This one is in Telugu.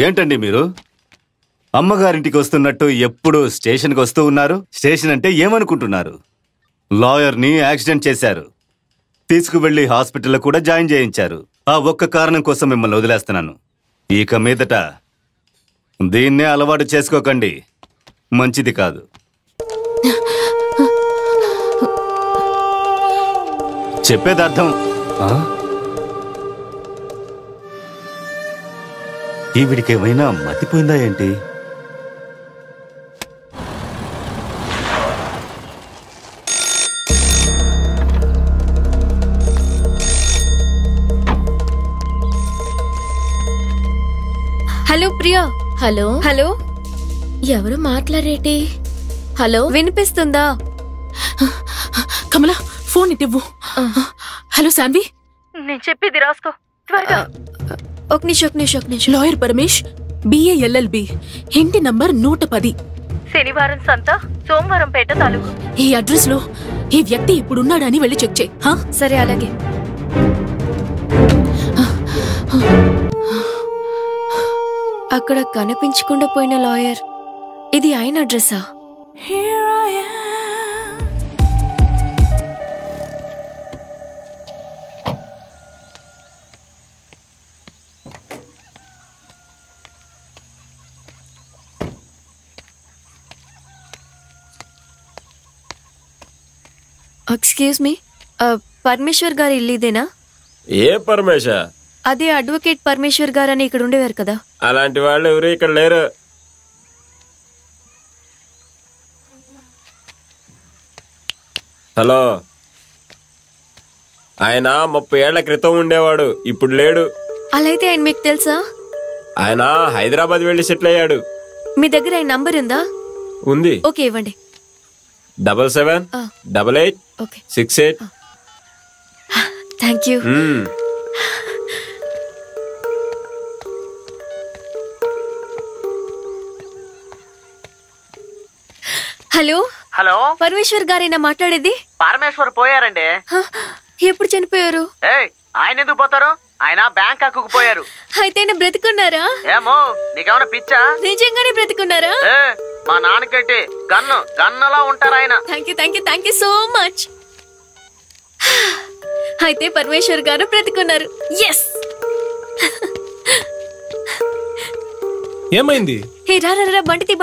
ఏంటండి మీరు అమ్మగారింటికి వస్తున్నట్టు ఎప్పుడు స్టేషన్కి వస్తూ ఉన్నారు? స్టేషన్ అంటే ఏమనుకుంటున్నారు? లాయర్ని యాక్సిడెంట్ చేశారు, తీసుకువెళ్ళి హాస్పిటల్లో కూడా జాయిన్ చేయించారు. ఆ ఒక్క కారణం కోసం మిమ్మల్ని వదిలేస్తున్నాను. ఇక మీదట దీన్నే అలవాటు చేసుకోకండి, మంచిది కాదు. చెప్పేది అర్థం. ఈవిడికేమైనా మతిపోయిందా ఏంటి? హలో ప్రియా. హలో హలో, ఎవరు మాట్లాడేటి? హలో వినిపిస్తుందా? కమలా ఫోన్ ఇవ్వు. హలో శాన్వి, నేను చెప్పేది రాసుకో త్వరగా. ఒక నిమిషం. లాయర్ పరమేష్, BA LLB, ఇంటి నంబర్ 110, శనివారం సంత, సోమవారం పేట తాలూకు. ఈ అడ్రస్ లో ఈ వ్యక్తి ఇప్పుడున్నాడని వెళ్ళి చెక్ చేయి. సరే అలాగే. అక్కడ కనిపించకుండా పోయిన లాయర్, ఇది ఆయన అడ్రస్సా? ఎక్స్క్యూజ్ మీ, పరమేశ్వర్ గారి ఇల్లు ఇదేనా? ఏ పరమేశ్వర్? అదే అడ్వకేట్ పరమేశ్వర్ గారని ఇక్కడ ఉండేవారు కదా. అలాంటి వాళ్ళు ఎవరు ఇక్కడ లేరు. హలో, ఆయన 30 ఏళ్ల క్రితం ఉండేవాడు, ఇప్పుడు లేడు. అలా అయితే ఆయన మీకు తెలుసా? ఆయన హైదరాబాద్ వెళ్లి సెటిల్ అయ్యాడు. మీ దగ్గర ఆయన నంబర్ ఉందా? ఉంది. ఓకే, ఇవ్వండి. 778868. Thank you. Hello hello, Parameshwar గారైనా మాట్లాడేది? పరమేశ్వర్ పోయారండి. ఎప్పుడు చనిపోయారు? ఆయన ఎందుకు పోతారు? ఆయన బ్యాంకాక్ పోయారు. అయితే బ్రతికున్నారా? ఏమో, నీకేమైనా పిచ్చా? నిజంగానే బ్రతికున్నారా? మా నాన్నకెట్టి గన్నలా ఉంటారు ఆయన. Thank you so much. అయితే పరమేశ్వర్ గారు బ్రతికున్నారు. ఎస్. ఏమైంది? రా బండితి